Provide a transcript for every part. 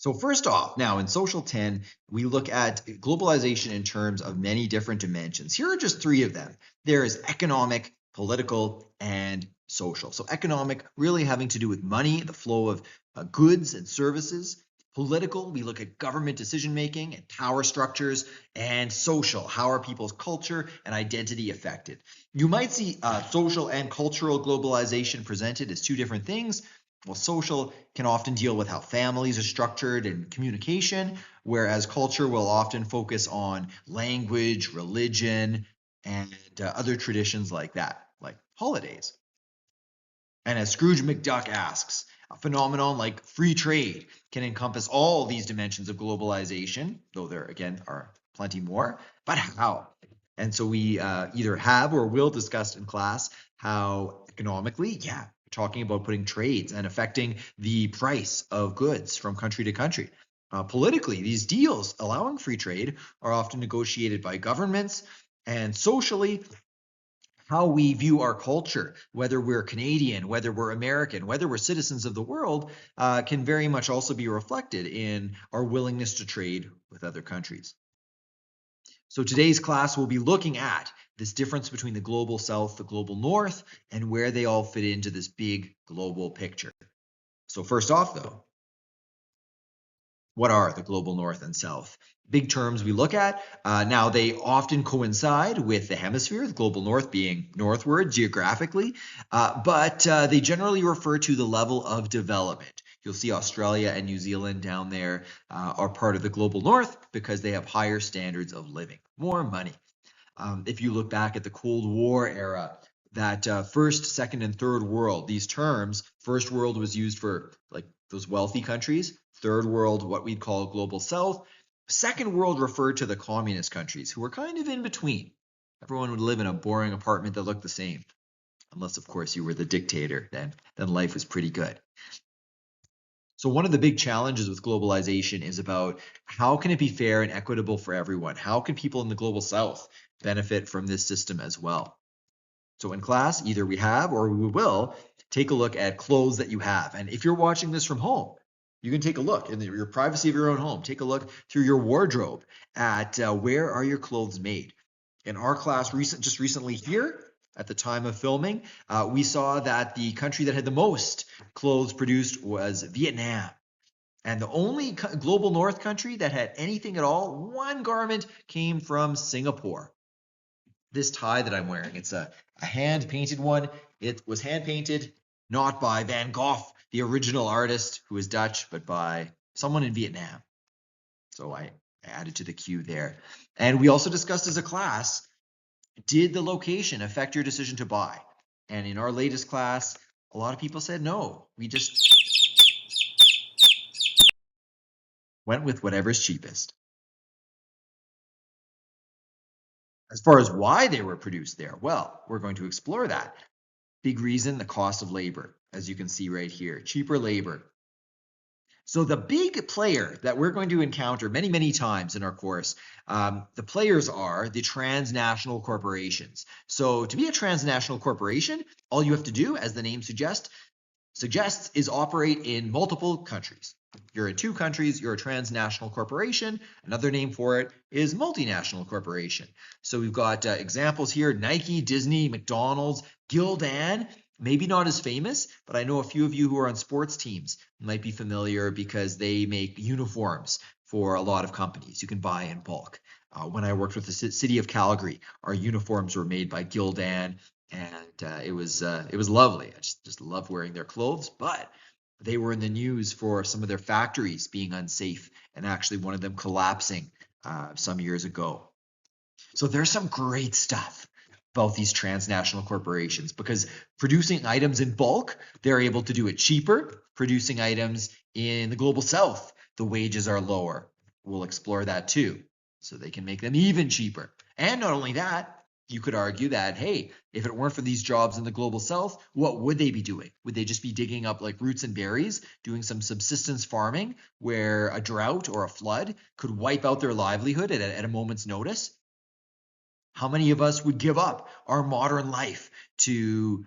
So first off, now in Social 10, we look at globalization in terms of many different dimensions. Here are just three of them. There is economic, political, and social. So economic really having to do with money, the flow of goods and services. Political, we look at government decision making and power structures. And social, how are people's culture and identity affected? You might see social and cultural globalization presented as two different things. Well, social can often deal with how families are structured and communication, whereas culture will often focus on language, religion, and other traditions like that, like holidays. And as Scrooge McDuck asks, a phenomenon like free trade can encompass all these dimensions of globalization, though there again are plenty more, but how? And so we either have or will discuss in class how economically, yeah, talking about putting trades and affecting the price of goods from country to country. Politically, these deals allowing free trade are often negotiated by governments, and socially, how we view our culture, whether we're Canadian, whether we're American, whether we're citizens of the world, can very much also be reflected in our willingness to trade with other countries. So today's class will be looking at this difference between the global south, the global north, and where they all fit into this big global picture. So first off, though, what are the global north and south? Big terms we look at. Now, they often coincide with the hemisphere, the global north being northward geographically, but they generally refer to the level of development. You'll see Australia and New Zealand down there are part of the global north because they have higher standards of living, more money. If you look back at the Cold War era, that first, second, and third world, these terms, first world was used for like those wealthy countries, third world, what we'd call global south, second world referred to the communist countries who were kind of in between. Everyone would live in a boring apartment that looked the same, unless of course you were the dictator, then life was pretty good. So one of the big challenges with globalization is about how can it be fair and equitable for everyone? How can people in the global south benefit from this system as well? So in class, either we have or we will take a look at clothes that you have. And if you're watching this from home, you can take a look in your privacy of your own home. Take a look through your wardrobe at where are your clothes made. In our class just recently here, at the time of filming, we saw that the country that had the most clothes produced was Vietnam. And the only global north country that had anything at all, one garment, came from Singapore. This tie that I'm wearing, it's a hand painted one. It was hand painted not by Van Gogh, the original artist who is Dutch, but by someone in Vietnam. So I added to the queue there. And we also discussed as a class, did the location affect your decision to buy? And in our latest class, a lot of people said no. We just went with whatever's cheapest. As far as why they were produced there, well, we're going to explore that. Big reason, the cost of labor, as you can see right here, cheaper labor. So the big player that we're going to encounter many, many times in our course, the players are the transnational corporations. So to be a transnational corporation, all you have to do, as the name suggests, is operate in multiple countries. You're in two countries, you're a transnational corporation. Another name for it is multinational corporation. So we've got examples here, Nike, Disney, McDonald's, Gildan, maybe not as famous, but I know a few of you who are on sports teams might be familiar because they make uniforms for a lot of companies. You can buy in bulk. When I worked with the city of Calgary, our uniforms were made by Gildan, and it was lovely. I just love wearing their clothes, but they were in the news for some of their factories being unsafe and actually one of them collapsing some years ago. So there's some great stuff about these transnational corporations because producing items in bulk, they're able to do it cheaper. Producing items in the global south, the wages are lower. We'll explore that too. So they can make them even cheaper. And not only that, you could argue that, hey, if it weren't for these jobs in the global south, what would they be doing? Would they just be digging up like roots and berries, doing some subsistence farming where a drought or a flood could wipe out their livelihood at a moment's notice? How many of us would give up our modern life to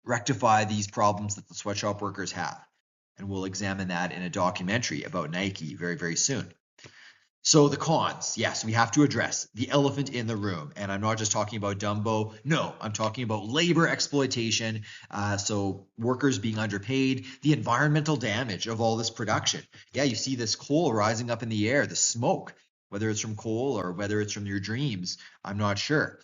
rectify these problems that the sweatshop workers have? And we'll examine that in a documentary about Nike very, very soon. So the cons, yes, we have to address the elephant in the room. And I'm not just talking about Dumbo. No, I'm talking about labor exploitation. So workers being underpaid, the environmental damage of all this production. Yeah, you see this coal rising up in the air, the smoke, whether it's from coal or whether it's from your dreams, I'm not sure.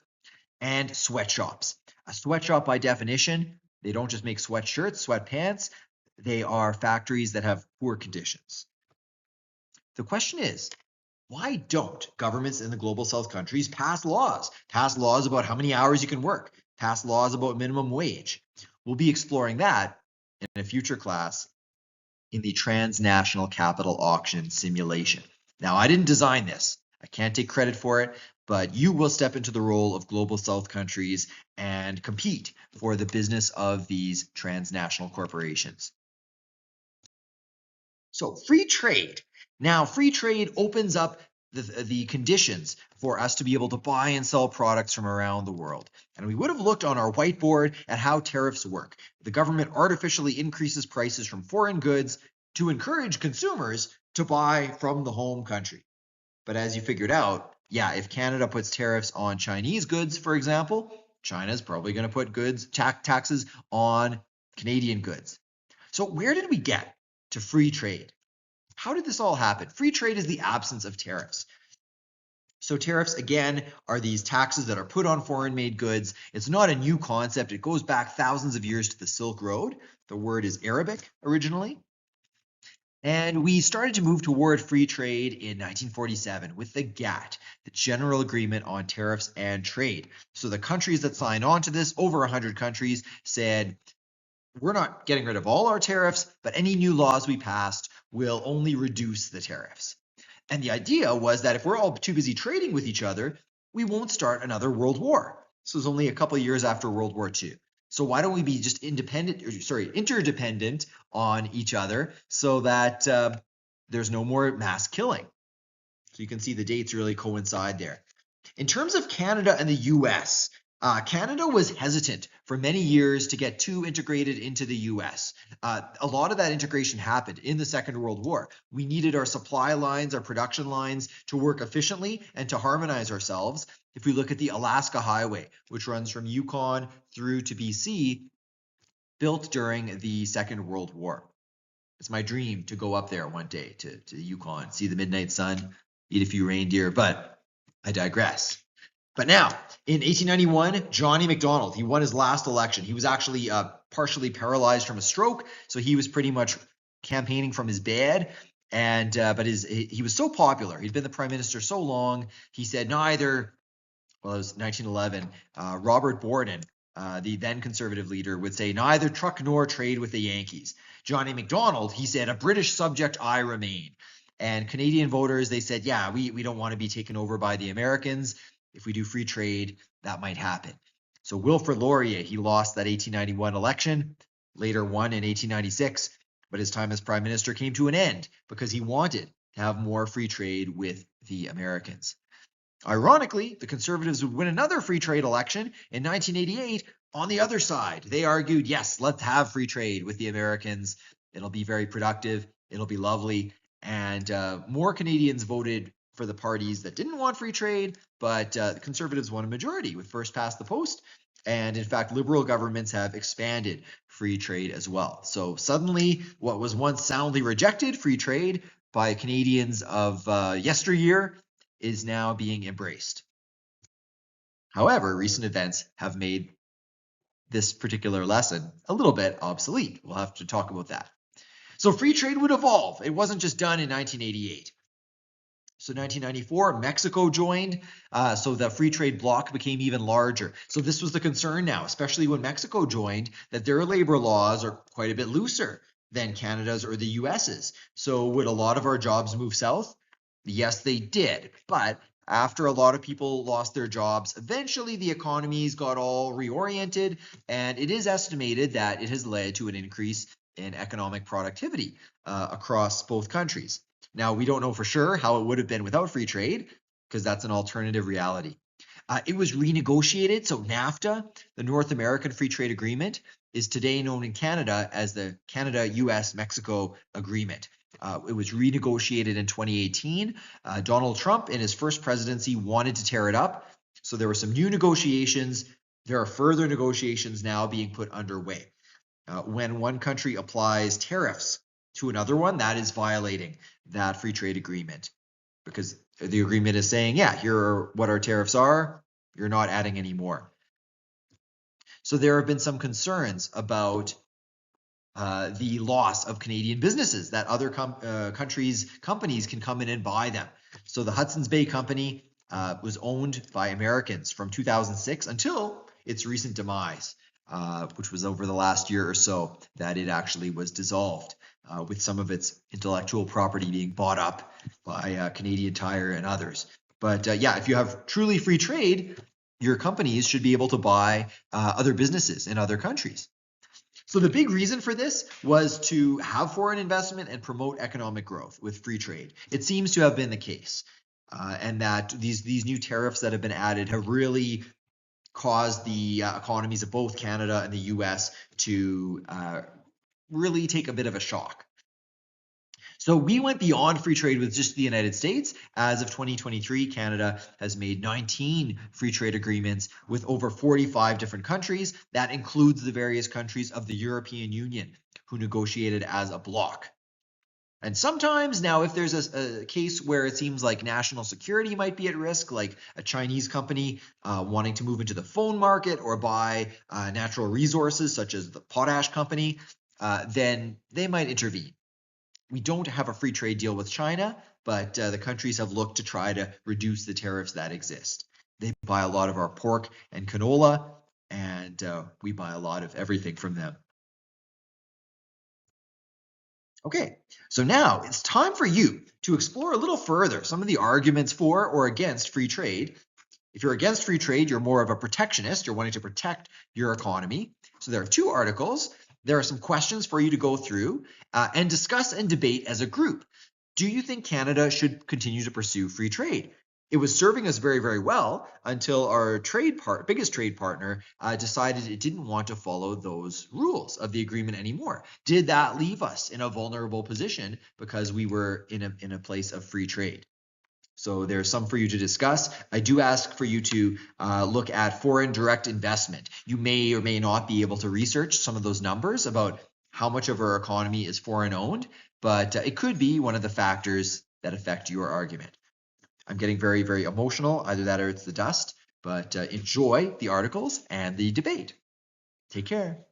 And sweatshops. A sweatshop, by definition, they don't just make sweatshirts, sweatpants. They are factories that have poor conditions. The question is, why don't governments in the global south countries pass laws? Pass laws about how many hours you can work, pass laws about minimum wage. We'll be exploring that in a future class in the transnational capital auction simulation. Now, I didn't design this. I can't take credit for it, but you will step into the role of global south countries and compete for the business of these transnational corporations. So free trade. Now, free trade opens up the conditions for us to be able to buy and sell products from around the world. And we would have looked on our whiteboard at how tariffs work. The government artificially increases prices from foreign goods to encourage consumers to buy from the home country. But as you figured out, yeah, if Canada puts tariffs on Chinese goods, for example, China's probably going to put taxes on Canadian goods. So where did we get to free trade? How did this all happen? Free trade is the absence of tariffs. So tariffs, again, are these taxes that are put on foreign-made goods. It's not a new concept. It goes back thousands of years to the Silk Road. The word is Arabic originally. And we started to move toward free trade in 1947 with the GATT, the General Agreement on Tariffs and Trade. So the countries that signed on to this, over 100 countries, said, we're not getting rid of all our tariffs, but any new laws we passed will only reduce the tariffs. And the idea was that if we're all too busy trading with each other, we won't start another world war. This was only a couple of years after World War II. So why don't we be just interdependent on each other so that there's no more mass killing? So you can see the dates really coincide there. In terms of Canada and the US, Canada was hesitant for many years to get too integrated into the US. A lot of that integration happened in the Second World War. We needed our supply lines, our production lines to work efficiently and to harmonize ourselves. If we look at the Alaska Highway, which runs from Yukon through to BC, built during the Second World War. It's my dream to go up there one day to Yukon, see the midnight sun, eat a few reindeer, but I digress. But now, in 1891, Johnny Macdonald, he won his last election. He was actually partially paralyzed from a stroke, so he was pretty much campaigning from his bed. And but he was so popular. He'd been the prime minister so long. He said neither. Well, it was 1911. Robert Borden, the then conservative leader, would say neither truck nor trade with the Yankees. Johnny Macdonald, he said, a British subject I remain. And Canadian voters, they said, yeah, we don't want to be taken over by the Americans. If we do free trade, that might happen. So Wilfrid Laurier, he lost that 1891 election, later won in 1896, but his time as prime minister came to an end because he wanted to have more free trade with the Americans. Ironically, the Conservatives would win another free trade election in 1988 on the other side. They argued, yes, let's have free trade with the Americans. It'll be very productive. It'll be lovely. And more Canadians voted for the parties that didn't want free trade, but the Conservatives won a majority with first past the post. And in fact, Liberal governments have expanded free trade as well. So suddenly, what was once soundly rejected, free trade, by Canadians of yesteryear, is now being embraced. However, recent events have made this particular lesson a little bit obsolete. We'll have to talk about that. So free trade would evolve. It wasn't just done in 1988. So 1994, Mexico joined, so the free trade bloc became even larger. So this was the concern now, especially when Mexico joined, that their labor laws are quite a bit looser than Canada's or the US's. So would a lot of our jobs move south? Yes, they did. But after a lot of people lost their jobs, eventually the economies got all reoriented, and it is estimated that it has led to an increase in economic productivity across both countries. Now, we don't know for sure how it would have been without free trade, because that's an alternative reality. It was renegotiated, so NAFTA, the North American Free Trade Agreement, is today known in Canada as the Canada-US-Mexico Agreement. It was renegotiated in 2018. Donald Trump, in his first presidency, wanted to tear it up. So there were some new negotiations. There are further negotiations now being put underway. When one country applies tariffs to another one, that is violating that free trade agreement, because the agreement is saying, yeah, here are what our tariffs are. You're not adding any more. So there have been some concerns about the loss of Canadian businesses, that other countries' companies can come in and buy them. So the Hudson's Bay Company was owned by Americans from 2006 until its recent demise, which was over the last year or so that it actually was dissolved, with some of its intellectual property being bought up by Canadian Tire and others. But yeah, if you have truly free trade, your companies should be able to buy other businesses in other countries. So the big reason for this was to have foreign investment and promote economic growth with free trade. It seems to have been the case, and that these new tariffs that have been added have really caused the economies of both Canada and the US to really take a bit of a shock. So we went beyond free trade with just the United States. As of 2023, Canada has made 19 free trade agreements with over 45 different countries. That includes the various countries of the European Union who negotiated as a bloc. And sometimes now, if there's a case where it seems like national security might be at risk, like a Chinese company wanting to move into the phone market or buy natural resources such as the potash company, then they might intervene. We don't have a free trade deal with China, but the countries have looked to try to reduce the tariffs that exist. They buy a lot of our pork and canola, and we buy a lot of everything from them. Okay, so now it's time for you to explore a little further some of the arguments for or against free trade. If you're against free trade, you're more of a protectionist. You're wanting to protect your economy. So there are 2 articles. There are some questions for you to go through and discuss and debate as a group. Do you think Canada should continue to pursue free trade? It was serving us very, very well until our biggest trade partner decided it didn't want to follow those rules of the agreement anymore. Did that leave us in a vulnerable position because we were in a place of free trade? So there's some for you to discuss. I do ask for you to look at foreign direct investment. You may or may not be able to research some of those numbers about how much of our economy is foreign owned, but it could be one of the factors that affect your argument. I'm getting very, very emotional. Either that or it's the dust, but enjoy the articles and the debate. Take care.